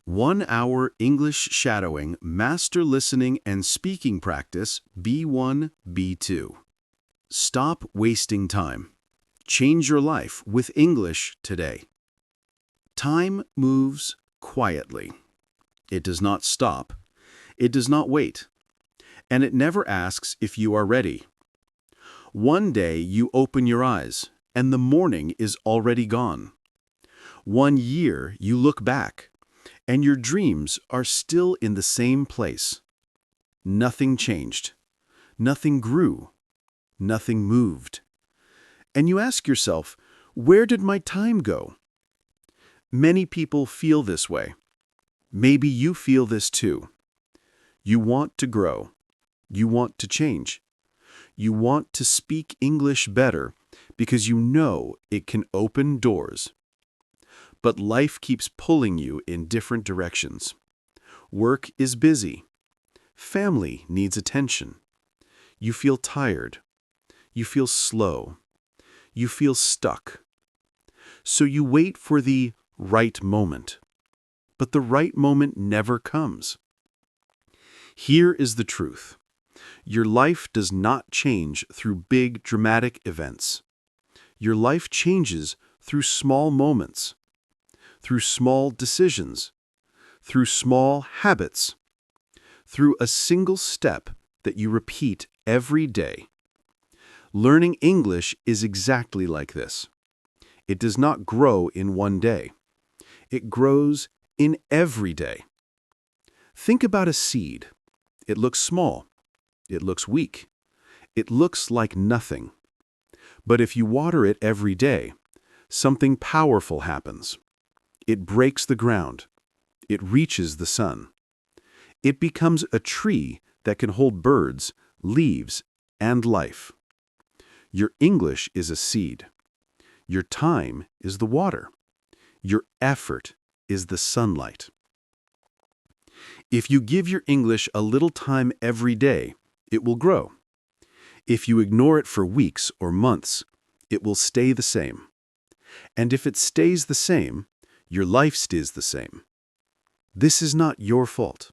1 hour English shadowing, master listening and speaking practice, B1, B2. Stop wasting time. Change your life with English today. Time moves quietly. It does not stop. It does not wait. And it never asks if you are ready. One day you open your eyes, and the morning is already gone. 1 year you look back, and your dreams are still in the same place. Nothing changed. Nothing grew. Nothing moved. And you ask yourself, where did my time go? Many people feel this way. Maybe you feel this too. You want to grow. You want to change. You want to speak English better because you know it can open doors. But life keeps pulling you in different directions. Work is busy. Family needs attention. You feel tired. You feel slow. You feel stuck. So you wait for the right moment. But the right moment never comes. Here is the truth. Your life does not change through big, dramatic events. Your life changes through small moments, through small decisions, through small habits, through a single step that you repeat every day. Learning English is exactly like this. It does not grow in one day. It grows in every day. Think about a seed. It looks small. It looks weak. It looks like nothing. But if you water it every day, something powerful happens. It breaks the ground. It reaches the sun. It becomes a tree that can hold birds, leaves, and life. Your English is a seed. Your time is the water. Your effort is the sunlight. If you give your English a little time every day, it will grow. If you ignore it for weeks or months, it will stay the same. And if it stays the same, your life stays the same. This is not your fault.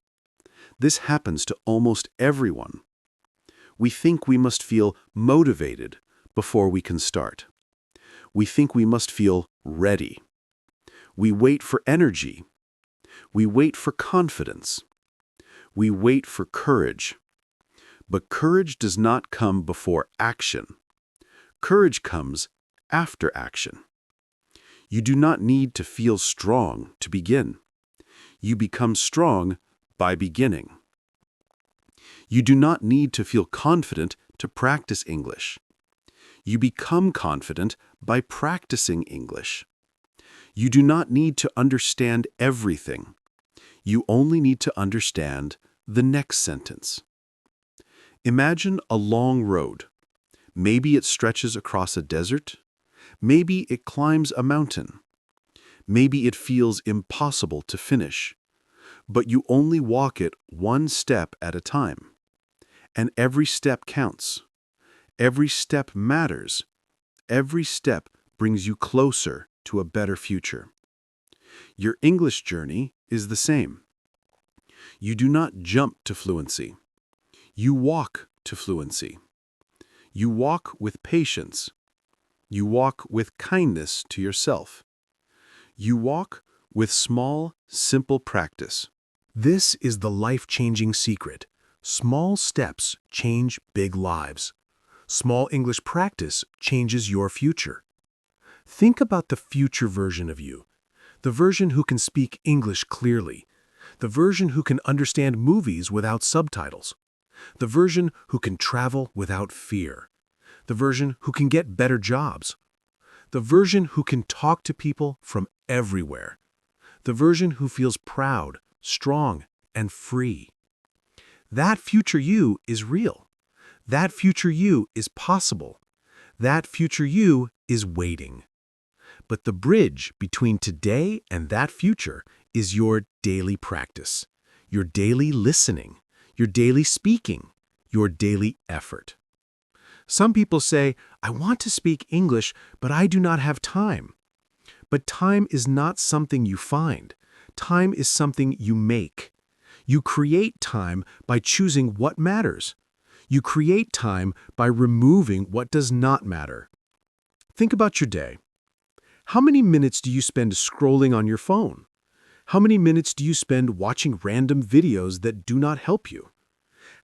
This happens to almost everyone. We think we must feel motivated before we can start. We think we must feel ready. We wait for energy. We wait for confidence. We wait for courage. But courage does not come before action. Courage comes after action. You do not need to feel strong to begin. You become strong by beginning. You do not need to feel confident to practice English. You become confident by practicing English. You do not need to understand everything. You only need to understand the next sentence. Imagine a long road. Maybe it stretches across a desert. Maybe it climbs a mountain. Maybe it feels impossible to finish. But you only walk it one step at a time. And every step counts. Every step matters. Every step brings you closer to a better future. Your English journey is the same. You do not jump to fluency. You walk to fluency. You walk with patience. You walk with kindness to yourself. You walk with small, simple practice. This is the life-changing secret. Small steps change big lives. Small English practice changes your future. Think about the future version of you. The version who can speak English clearly. The version who can understand movies without subtitles. The version who can travel without fear. The version who can get better jobs. The version who can talk to people from everywhere. The version who feels proud, strong, and free. That future you is real. That future you is possible. That future you is waiting. But the bridge between today and that future is your daily practice, your daily listening, your daily speaking, your daily effort. Some people say, I want to speak English, but I do not have time. But time is not something you find. Time is something you make. You create time by choosing what matters. You create time by removing what does not matter. Think about your day. How many minutes do you spend scrolling on your phone? How many minutes do you spend watching random videos that do not help you?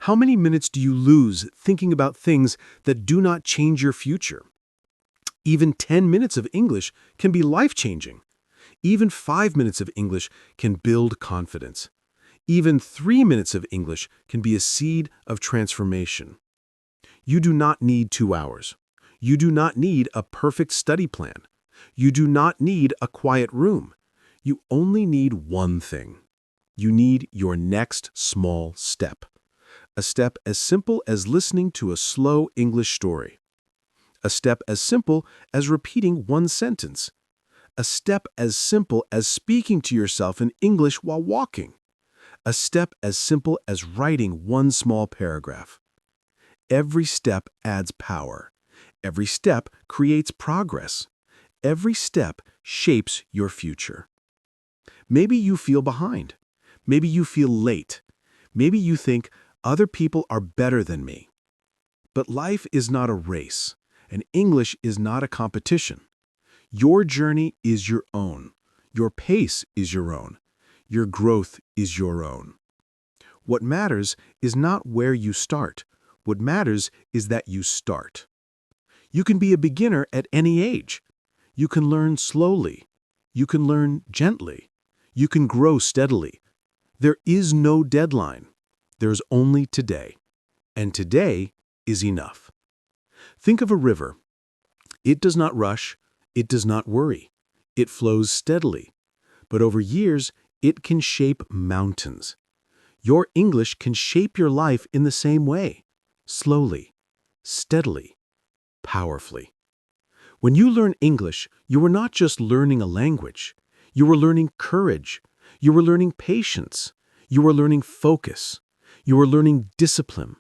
How many minutes do you lose thinking about things that do not change your future? Even 10 minutes of English can be life-changing. Even 5 minutes of English can build confidence. Even 3 minutes of English can be a seed of transformation. You do not need 2 hours. You do not need a perfect study plan. You do not need a quiet room. You only need one thing. You need your next small step. A step as simple as listening to a slow English story. A step as simple as repeating one sentence. A step as simple as speaking to yourself in English while walking. A step as simple as writing one small paragraph. Every step adds power. Every step creates progress. Every step shapes your future. Maybe you feel behind. Maybe you feel late. Maybe you think other people are better than me. But life is not a race, and English is not a competition. Your journey is your own. Your pace is your own. Your growth is your own. What matters is not where you start. What matters is that you start. You can be a beginner at any age. You can learn slowly. You can learn gently. You can grow steadily. There is no deadline. There's only today. And today is enough. Think of a river. It does not rush. It does not worry. It flows steadily. But over years, it can shape mountains. Your English can shape your life in the same way. Slowly, steadily, powerfully. When you learn English, you are not just learning a language. You are learning courage. You are learning patience. You are learning focus. You are learning discipline.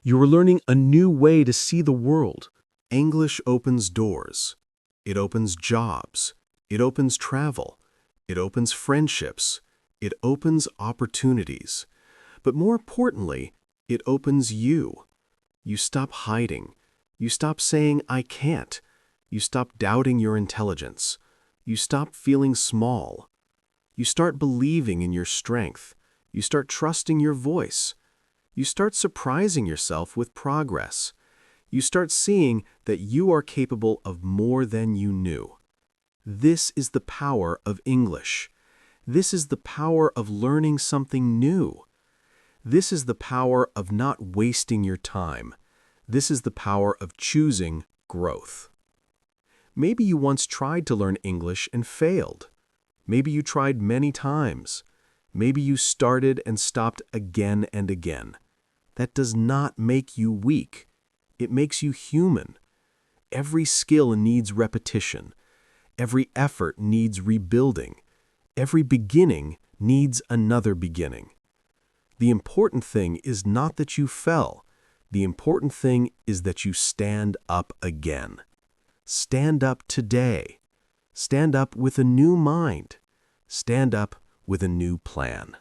You are learning a new way to see the world. English opens doors. It opens jobs. It opens travel. It opens friendships. It opens opportunities. But more importantly, it opens you. You stop hiding. You stop saying, "I can't." You stop doubting your intelligence. You stop feeling small. You start believing in your strength. You start trusting your voice. You start surprising yourself with progress. You start seeing that you are capable of more than you knew. This is the power of English. This is the power of learning something new. This is the power of not wasting your time. This is the power of choosing growth. Maybe you once tried to learn English and failed. Maybe you tried many times. Maybe you started and stopped again and again. That does not make you weak. It makes you human. Every skill needs repetition. Every effort needs rebuilding. Every beginning needs another beginning. The important thing is not that you fell. The important thing is that you stand up again. Stand up today. Stand up with a new mind. Stand up with a new plan.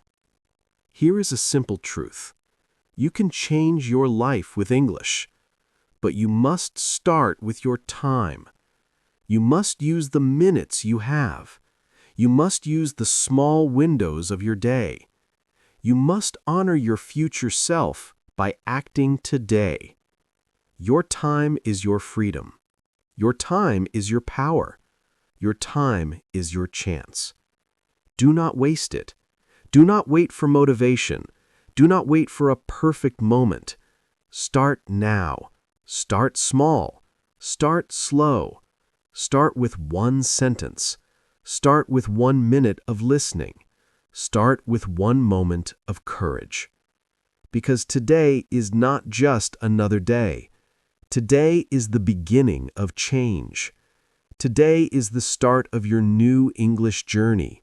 Here is a simple truth. You can change your life with English, but you must start with your time. You must use the minutes you have. You must use the small windows of your day. You must honor your future self by acting today. Your time is your freedom. Your time is your power. Your time is your chance. Do not waste it. Do not wait for motivation. Do not wait for a perfect moment. Start now. Start small. Start slow. Start with one sentence. Start with 1 minute of listening. Start with 1 moment of courage. Because today is not just another day. Today is the beginning of change. Today is the start of your new English journey.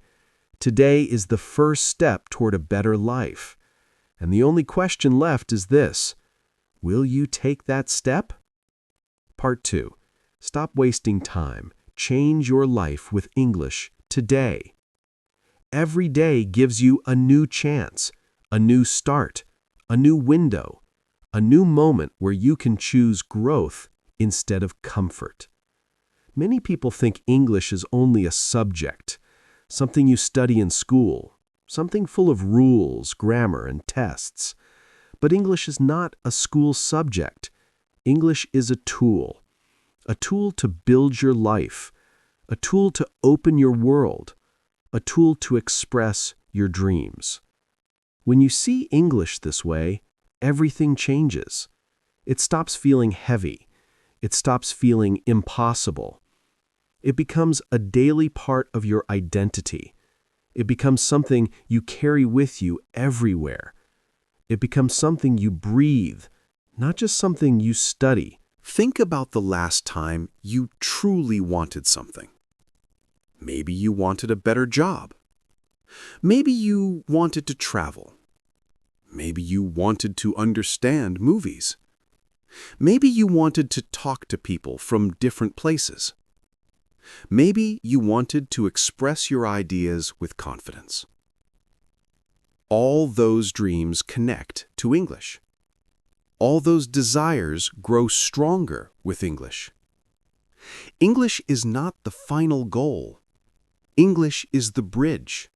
Today is the first step toward a better life. And the only question left is this: will you take that step? Part 2. Stop wasting time. Change your life with English today. Every day gives you a new chance, a new start, a new window, a new moment where you can choose growth instead of comfort. Many people think English is only a subject, something you study in school, something full of rules, grammar, and tests. But English is not a school subject. English is a tool to build your life, a tool to open your world, a tool to express your dreams. When you see English this way, everything changes. It stops feeling heavy. It stops feeling impossible. It becomes a daily part of your identity. It becomes something you carry with you everywhere. It becomes something you breathe, not just something you study. Think about the last time you truly wanted something. Maybe you wanted a better job. Maybe you wanted to travel. Maybe you wanted to understand movies. Maybe you wanted to talk to people from different places. Maybe you wanted to express your ideas with confidence. All those dreams connect to English. All those desires grow stronger with English. English is not the final goal. English is the bridge.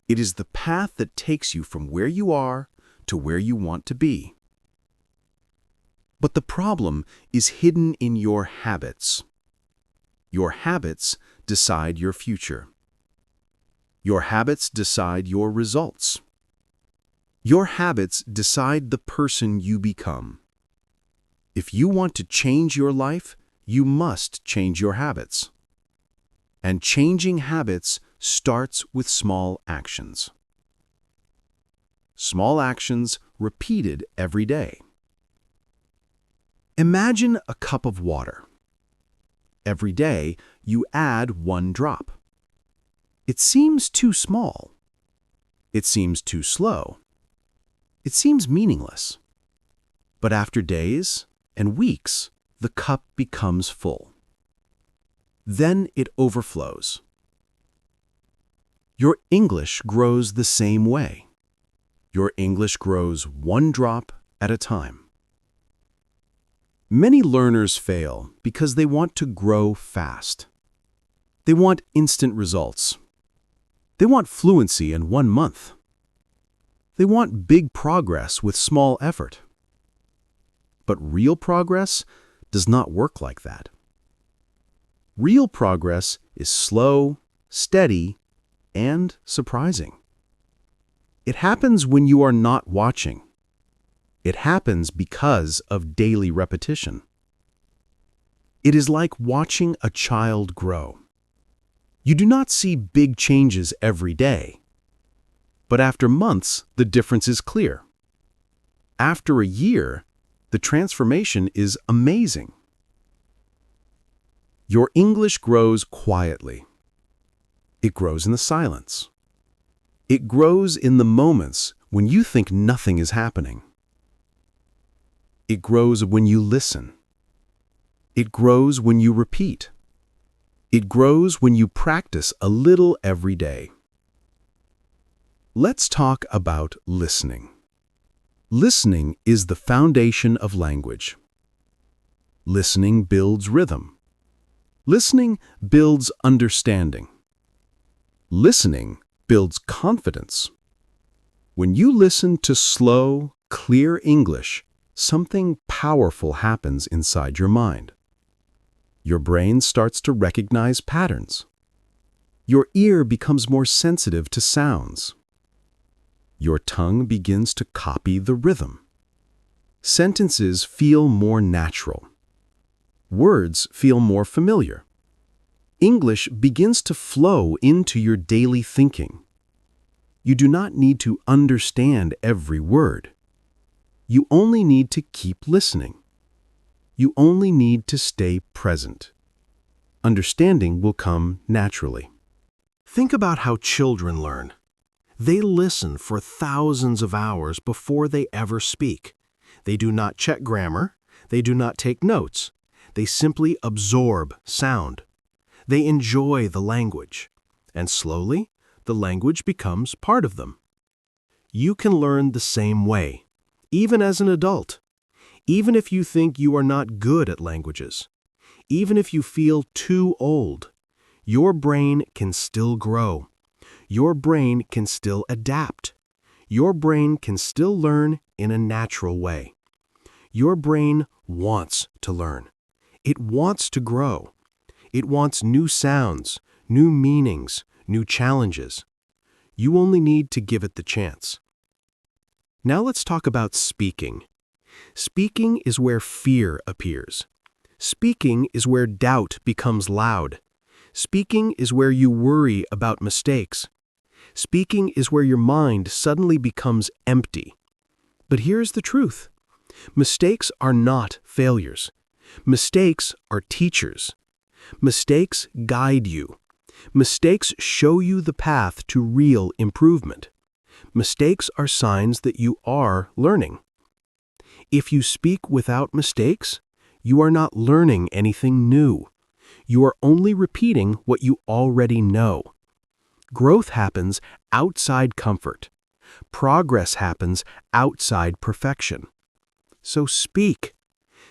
It is the path that takes you from where you are to where you want to be. But the problem is hidden in your habits. Your habits decide your future. Your habits decide your results. Your habits decide the person you become. If you want to change your life, you must change your habits. And changing habits starts with small actions. Small actions repeated every day. Imagine a cup of water. Every day, you add 1 drop. It seems too small. It seems too slow. It seems meaningless. But after days and weeks, the cup becomes full. Then it overflows. Your English grows the same way. Your English grows 1 drop at a time. Many learners fail because they want to grow fast. They want instant results. They want fluency in 1 month. They want big progress with small effort. But real progress does not work like that. Real progress is slow, steady, and surprising. It happens when you are not watching. It happens because of daily repetition. It is like watching a child grow. You do not see big changes every day. But after months, the difference is clear. After a year, the transformation is amazing. Your English grows quietly. It grows in the silence. It grows in the moments when you think nothing is happening. It grows when you listen. It grows when you repeat. It grows when you practice a little every day. Let's talk about listening. Listening is the foundation of language. Listening builds rhythm. Listening builds understanding. Listening builds confidence. When you listen to slow, clear English, something powerful happens inside your mind. Your brain starts to recognize patterns. Your ear becomes more sensitive to sounds. Your tongue begins to copy the rhythm. Sentences feel more natural. Words feel more familiar. English begins to flow into your daily thinking. You do not need to understand every word. You only need to keep listening. You only need to stay present. Understanding will come naturally. Think about how children learn. They listen for thousands of hours before they ever speak. They do not check grammar. They do not take notes. They simply absorb sound. They enjoy the language. And slowly, the language becomes part of them. You can learn the same way, even as an adult. Even if you think you are not good at languages, even if you feel too old, your brain can still grow. Your brain can still adapt. Your brain can still learn in a natural way. Your brain wants to learn. It wants to grow. It wants new sounds, new meanings, new challenges. You only need to give it the chance. Now let's talk about speaking. Speaking is where fear appears. Speaking is where doubt becomes loud. Speaking is where you worry about mistakes. Speaking is where your mind suddenly becomes empty. But here's the truth. Mistakes are not failures. Mistakes are teachers. Mistakes guide you. Mistakes show you the path to real improvement. Mistakes are signs that you are learning. If you speak without mistakes, you are not learning anything new. You are only repeating what you already know. Growth happens outside comfort. Progress happens outside perfection. So speak.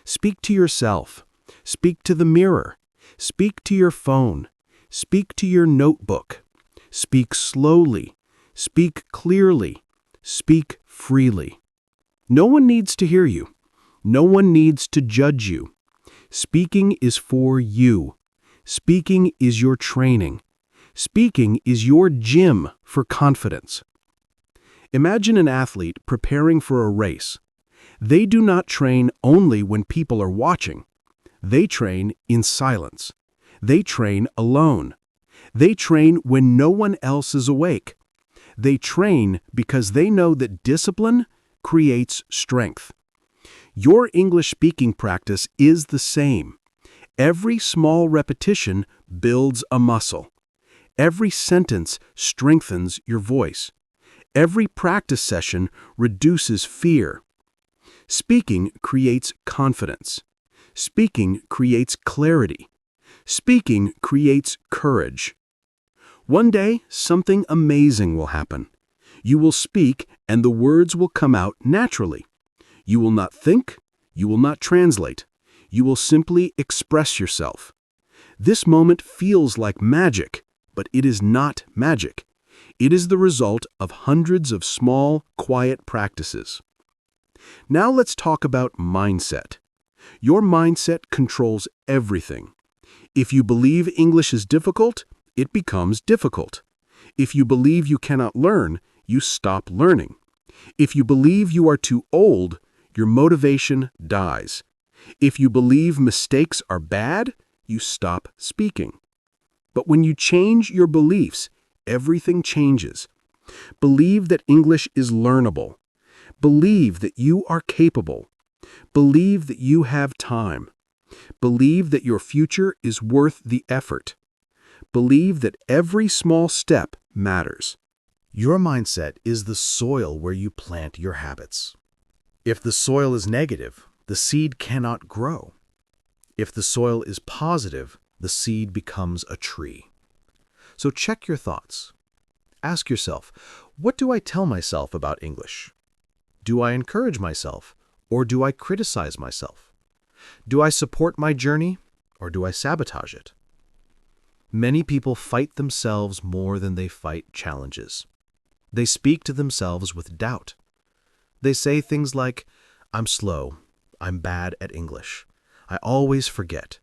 Speak to yourself. Speak to the mirror. Speak to your phone. Speak to your notebook. Speak slowly. Speak clearly. Speak freely. No one needs to hear you. No one needs to judge you. Speaking is for you. Speaking is your training. Speaking is your gym for confidence. Imagine an athlete preparing for a race. They do not train only when people are watching. They train in silence. They train alone. They train when no one else is awake. They train because they know that discipline creates strength. Your English speaking practice is the same. Every small repetition builds a muscle. Every sentence strengthens your voice. Every practice session reduces fear. Speaking creates confidence. Speaking creates clarity. Speaking creates courage. One day, something amazing will happen. You will speak and the words will come out naturally. You will not think. You will not translate. You will simply express yourself. This moment feels like magic, but it is not magic. It is the result of hundreds of small, quiet practices. Now let's talk about mindset. Your mindset controls everything. If you believe English is difficult, it becomes difficult. If you believe you cannot learn, you stop learning. If you believe you are too old, your motivation dies. If you believe mistakes are bad, you stop speaking. But when you change your beliefs, everything changes. Believe that English is learnable. Believe that you are capable. Believe that you have time. Believe that your future is worth the effort. Believe that every small step matters. Your mindset is the soil where you plant your habits. If the soil is negative, the seed cannot grow. If the soil is positive, the seed becomes a tree. So check your thoughts. Ask yourself, what do I tell myself about English? Do I encourage myself, or do I criticize myself? Do I support my journey, or do I sabotage it? Many people fight themselves more than they fight challenges. They speak to themselves with doubt. They say things like, I'm slow, I'm bad at English, I always forget,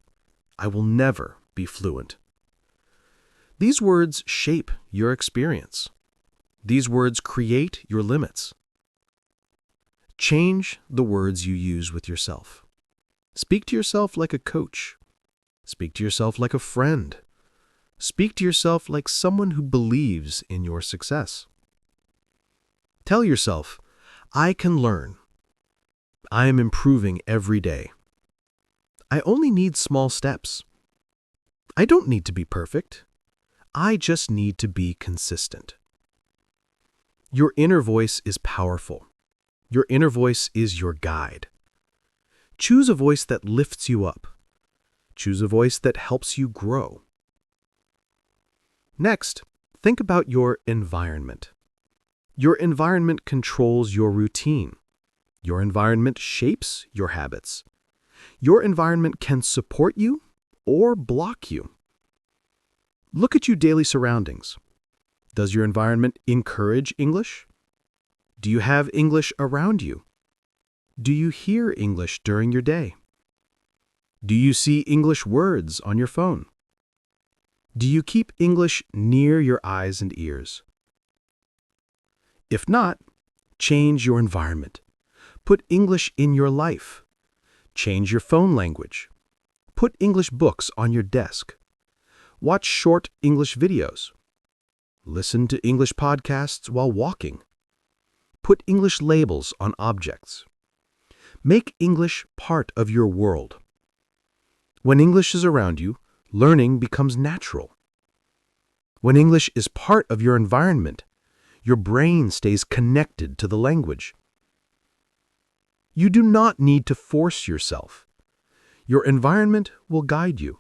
I will never be fluent. These words shape your experience. These words create your limits. Change the words you use with yourself. Speak to yourself like a coach. Speak to yourself like a friend. Speak to yourself like someone who believes in your success. Tell yourself, I can learn. I am improving every day. I only need small steps. I don't need to be perfect. I just need to be consistent. Your inner voice is powerful. Your inner voice is your guide. Choose a voice that lifts you up. Choose a voice that helps you grow. Next, Think about your environment. Your environment controls your routine. Your environment shapes your habits. Your environment can support you or block you. Look at your daily surroundings. Does your environment encourage English? Do you have English around you? Do you hear English during your day? Do you see English words on your phone? Do you keep English near your eyes and ears? If not, change your environment. Put English in your life. Change your phone language. Put English books on your desk. Watch short English videos. Listen to English podcasts while walking. Put English labels on objects. Make English part of your world. When English is around you, learning becomes natural. When English is part of your environment, your brain stays connected to the language. You do not need to force yourself. Your environment will guide you.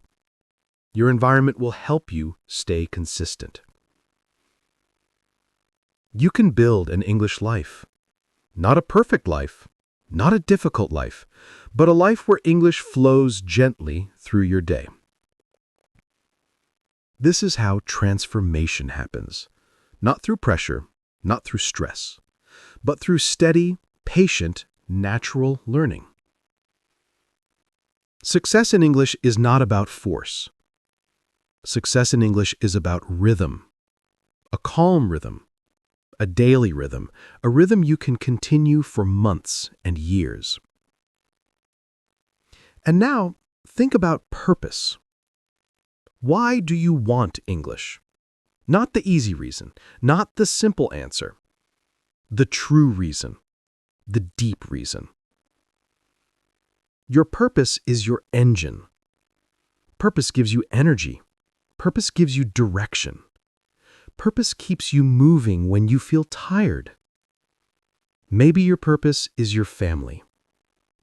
Your environment will help you stay consistent. You can build an English life. Not a perfect life, not a difficult life, but a life where English flows gently through your day. This is how transformation happens. Not through pressure, not through stress, but through steady, patient, natural learning. Success in English is not about force. Success in English is about rhythm, a calm rhythm, a daily rhythm, a rhythm you can continue for months and years. And now, think about purpose. Why do you want English? Not the easy reason, not the simple answer. The true reason, the deep reason. Your purpose is your engine. Purpose gives you energy. Purpose gives you direction. Purpose keeps you moving when you feel tired. Maybe your purpose is your family.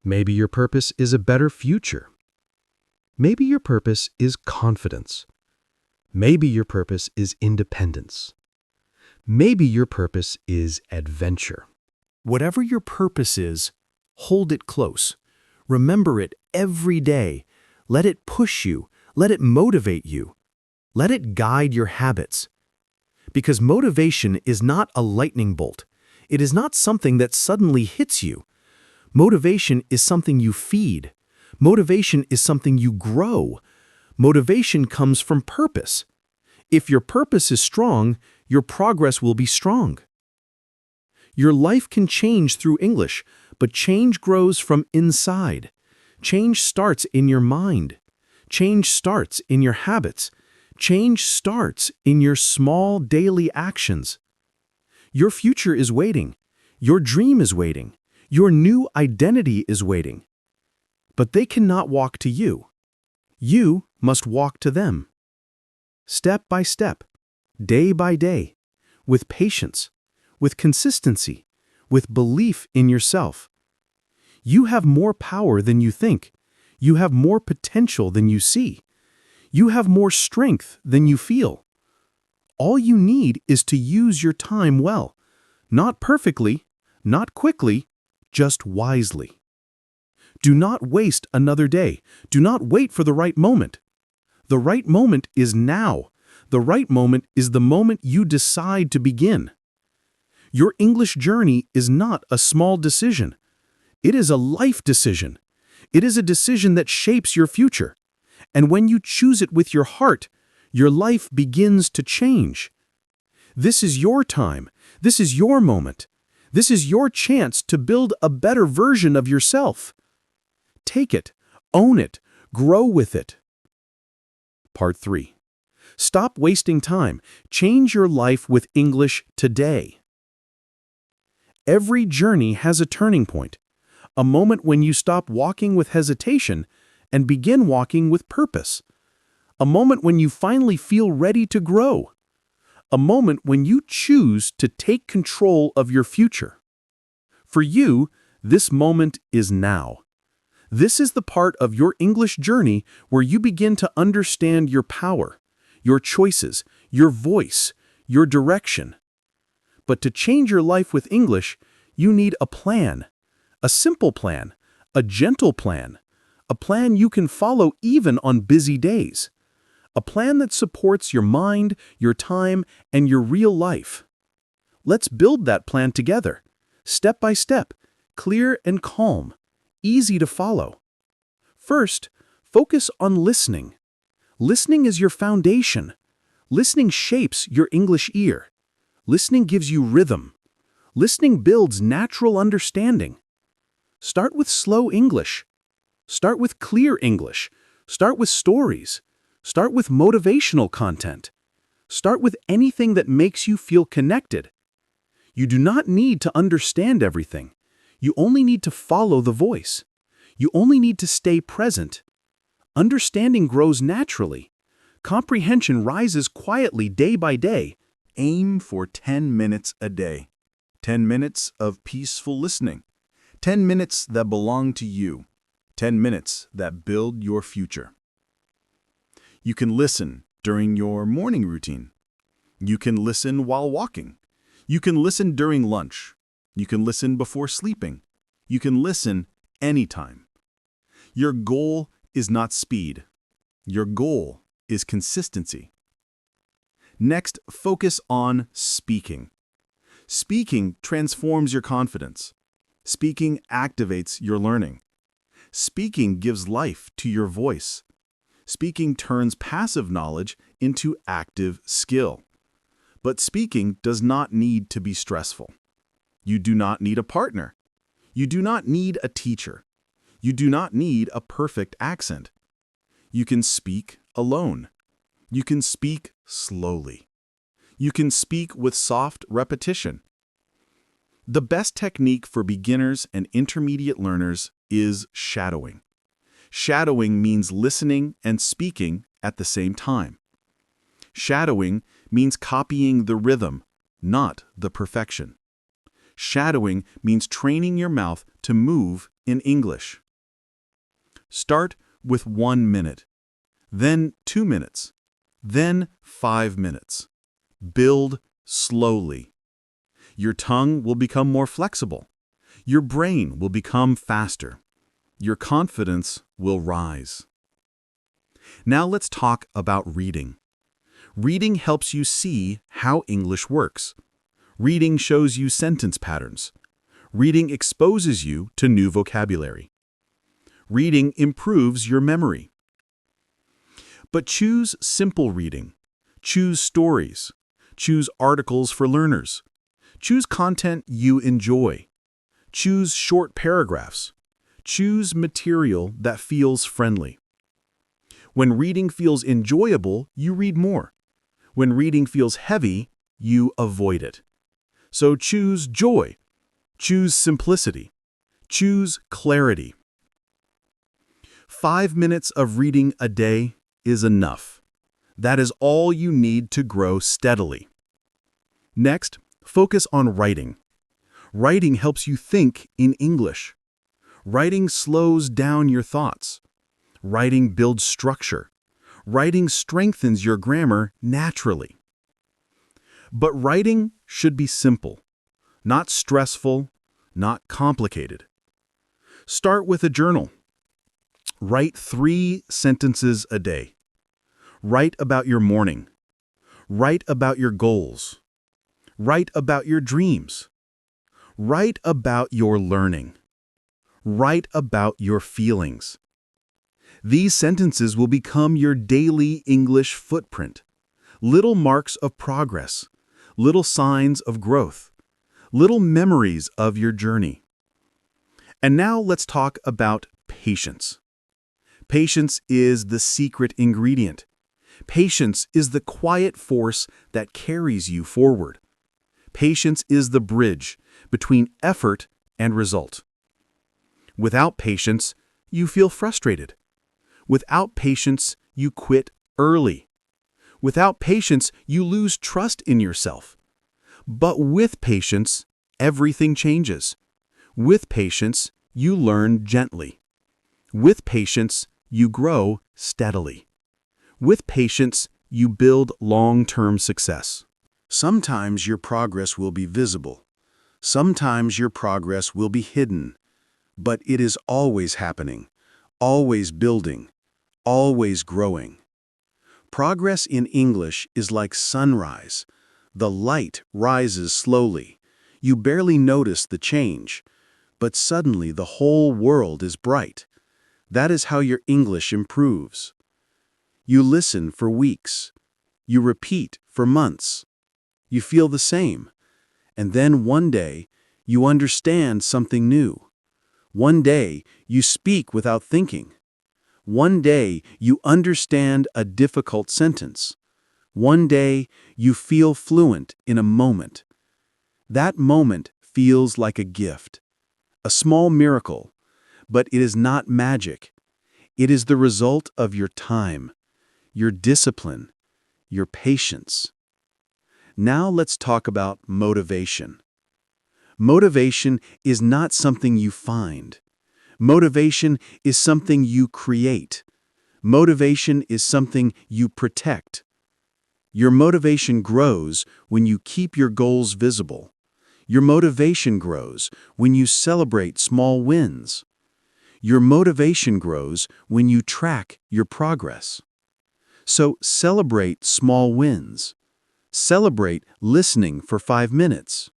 Maybe your purpose is a better future. Maybe your purpose is confidence. Maybe your purpose is independence. Maybe your purpose is adventure. Whatever your purpose is, hold it close. Remember it every day. Let it push you. Let it motivate you. Let it guide your habits. Because motivation is not a lightning bolt. It is not something that suddenly hits you. Motivation is something you feed. Motivation is something you grow. Motivation comes from purpose. If your purpose is strong, your progress will be strong. Your life can change through English, but change grows from inside. Change starts in your mind. Change starts in your habits. Change starts in your small daily actions. Your future is waiting. Your dream is waiting. Your new identity is waiting. But they cannot walk to you. You must walk to them. Step by step, day by day, with patience, with consistency, with belief in yourself. You have more power than you think. You have more potential than you see. You have more strength than you feel. All you need is to use your time well, not perfectly, not quickly, just wisely. Do not waste another day. Do not wait for the right moment. The right moment is now. The right moment is the moment you decide to begin. Your English journey is not a small decision. It is a life decision. It is a decision that shapes your future. And when you choose it with your heart, your life begins to change. This is your time. This is your moment. This is your chance to build a better version of yourself. Take it, own it, grow with it. Part 3. Stop wasting time. Change your life with English today. Every journey has a turning point, a moment when you stop walking with hesitation and begin walking with purpose, a moment when you finally feel ready to grow, a moment when you choose to take control of your future. For you, this moment is now. This is the part of your English journey where you begin to understand your power, your choices, your voice, your direction. But to change your life with English, you need a plan. A simple plan, a gentle plan, a plan you can follow even on busy days. A plan that supports your mind, your time, and your real life. Let's build that plan together, step by step, clear and calm, easy to follow. First, focus on listening. Listening is your foundation. Listening shapes your English ear. Listening gives you rhythm. Listening builds natural understanding. Start with slow English. Start with clear English. Start with stories. Start with motivational content. Start with anything that makes you feel connected. You do not need to understand everything. You only need to follow the voice. You only need to stay present. Understanding grows naturally. Comprehension rises quietly day by day. Aim for 10 minutes a day. 10 minutes of peaceful listening. 10 minutes that belong to you. 10 minutes that build your future. You can listen during your morning routine. You can listen while walking. You can listen during lunch. You can listen before sleeping. You can listen anytime. Your goal is not speed. Your goal is consistency. Next, focus on speaking. Speaking transforms your confidence. Speaking activates your learning. Speaking gives life to your voice. Speaking turns passive knowledge into active skill. But speaking does not need to be stressful. You do not need a partner. You do not need a teacher. You do not need a perfect accent. You can speak alone. You can speak slowly. You can speak with soft repetition. The best technique for beginners and intermediate learners is shadowing. Shadowing means listening and speaking at the same time. Shadowing means copying the rhythm, not the perfection. Shadowing means training your mouth to move in English. Start with 1 minute, then 2 minutes, then 5 minutes. Build slowly. Your tongue will become more flexible. Your brain will become faster. Your confidence will rise. Now let's talk about reading. Reading helps you see how English works. Reading shows you sentence patterns. Reading exposes you to new vocabulary. Reading improves your memory. But choose simple reading. Choose stories. Choose articles for learners. Choose content you enjoy. Choose short paragraphs. Choose material that feels friendly. When reading feels enjoyable, you read more. When reading feels heavy, you avoid it. So choose joy. Choose simplicity. Choose clarity. 5 minutes of reading a day is enough. That is all you need to grow steadily. Next, focus on writing. Writing helps you think in English. Writing slows down your thoughts. Writing builds structure. Writing strengthens your grammar naturally. But writing should be simple, not stressful, not complicated. Start with a journal. Write 3 sentences a day. Write about your morning. Write about your goals. Write about your dreams. Write about your learning. Write about your feelings. These sentences will become your daily English footprint. Little marks of progress. Little signs of growth. Little memories of your journey. And now let's talk about patience. Patience is the secret ingredient. Patience is the quiet force that carries you forward. Patience is the bridge between effort and result. Without patience, you feel frustrated. Without patience, you quit early. Without patience, you lose trust in yourself. But with patience, everything changes. With patience, you learn gently. With patience, you grow steadily. With patience, you build long-term success. Sometimes your progress will be visible. Sometimes your progress will be hidden. But it is always happening, always building, always growing. Progress in English is like sunrise. The light rises slowly. You barely notice the change, but suddenly the whole world is bright. That is how your English improves. You listen for weeks. You repeat for months. You feel the same. And then one day, you understand something new. One day, you speak without thinking. One day, you understand a difficult sentence. One day, you feel fluent in a moment. That moment feels like a gift, a small miracle, but it is not magic. It is the result of your time, your discipline, your patience. Now let's talk about motivation. Motivation is not something you find. Motivation is something you create. Motivation is something you protect. Your motivation grows when you keep your goals visible. Your motivation grows when you celebrate small wins. Your motivation grows when you track your progress. So celebrate small wins. Celebrate listening for 5 minutes.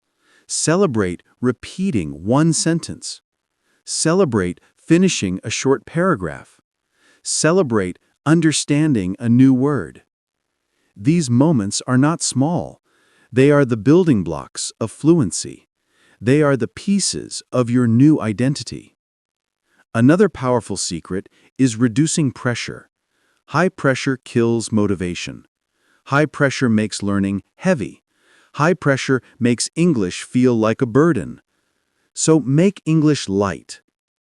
Celebrate repeating one sentence. Celebrate finishing a short paragraph. Celebrate understanding a new word. These moments are not small. They are the building blocks of fluency. They are the pieces of your new identity. Another powerful secret is reducing pressure. High pressure kills motivation. High pressure makes learning heavy. High pressure makes English feel like a burden. So make English light.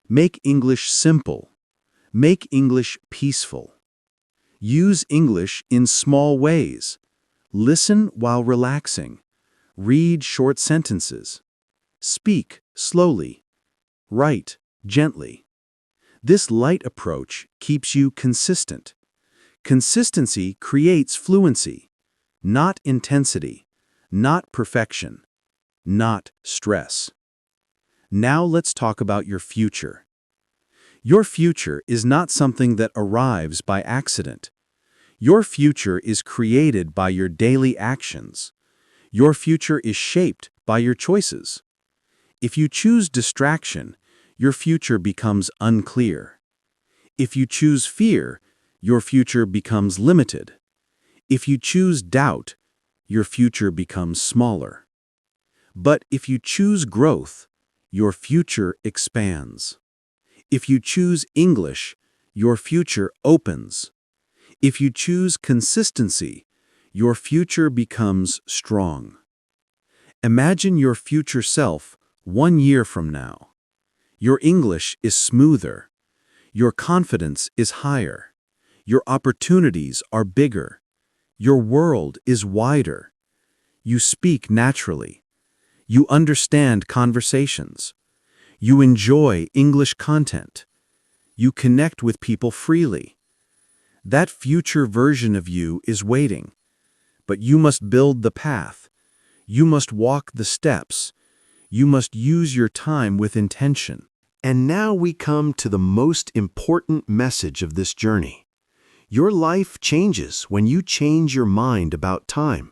Make English simple. Make English peaceful. Use English in small ways. Listen while relaxing. Read short sentences. Speak slowly. Write gently. This light approach keeps you consistent. Consistency creates fluency, not intensity, not perfection, not stress. Now let's talk about your future. Your future is not something that arrives by accident. Your future is created by your daily actions. Your future is shaped by your choices. If you choose distraction, your future becomes unclear. If you choose fear, your future becomes limited. If you choose doubt, your future becomes smaller. But if you choose growth, your future expands. If you choose English, your future opens. If you choose consistency, your future becomes strong. Imagine your future self 1 year from now. Your English is smoother. Your confidence is higher. Your opportunities are bigger. Your world is wider. You speak naturally. You understand conversations. You enjoy English content. You connect with people freely. That future version of you is waiting. But you must build the path. You must walk the steps. You must use your time with intention. And now we come to the most important message of this journey. Your life changes when you change your mind about time.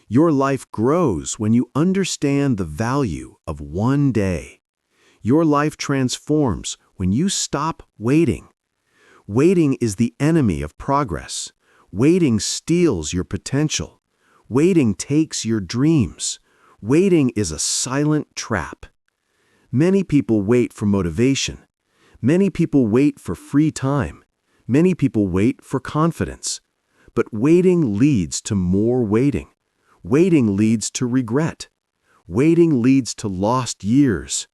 Your life grows when you understand the value of one day. Your life transforms when you stop waiting. Waiting is the enemy of progress. Waiting steals your potential. Waiting takes your dreams. Waiting is a silent trap. Many people wait for motivation. Many people wait for free time. Many people wait for confidence. But waiting leads to more waiting. Waiting leads to regret. Waiting leads to lost years.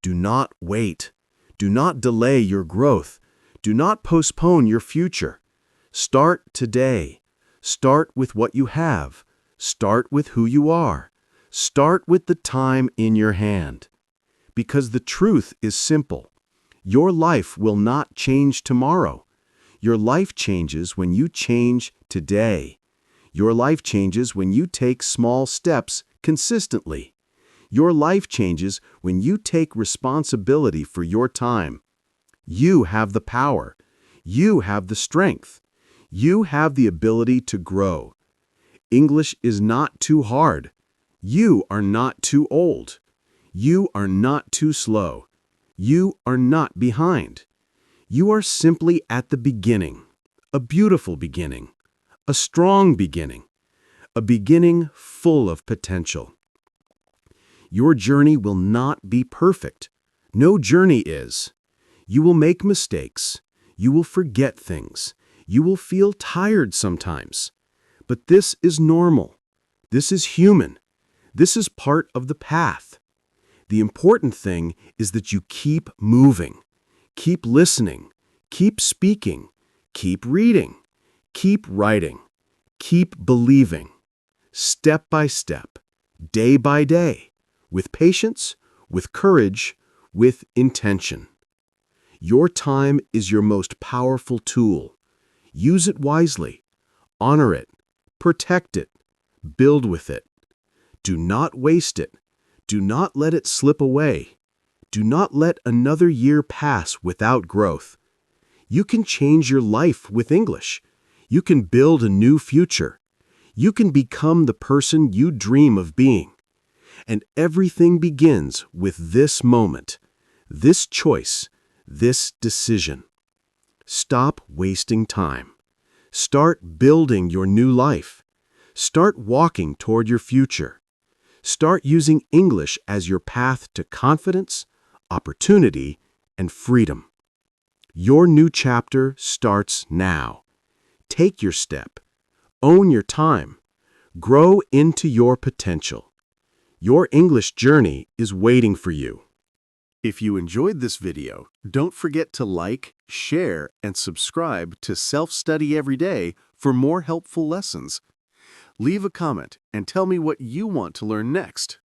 Do not wait. Do not delay your growth. Do not postpone your future. Start today. Start with what you have. Start with who you are. Start with the time in your hand. Because the truth is simple. Your life will not change tomorrow. Your life changes when you change today. Your life changes when you take small steps consistently. Your life changes when you take responsibility for your time. You have the power. You have the strength. You have the ability to grow. English is not too hard. You are not too old. You are not too slow. You are not behind. You are simply at the beginning, a beautiful beginning, a strong beginning, a beginning full of potential. Your journey will not be perfect. No journey is. You will make mistakes. You will forget things. You will feel tired sometimes. But this is normal. This is human. This is part of the path. The important thing is that you keep moving, keep listening, keep speaking, keep reading, keep writing, keep believing, step by step, day by day, with patience, with courage, with intention. Your time is your most powerful tool. Use it wisely. Honor it. Protect it. Build with it. Do not waste it. Do not let it slip away. Do not let another year pass without growth. You can change your life with English. You can build a new future. You can become the person you dream of being. And everything begins with this moment, this choice, this decision. Stop wasting time. Start building your new life. Start walking toward your future. Start using English as your path to confidence, opportunity, and freedom. Your new chapter starts now. Take your step. Own your time. Grow into your potential. Your English journey is waiting for you. If you enjoyed this video, don't forget to like, share, and subscribe to Self-Study Every Day for more helpful lessons. Leave a comment and tell me what you want to learn next.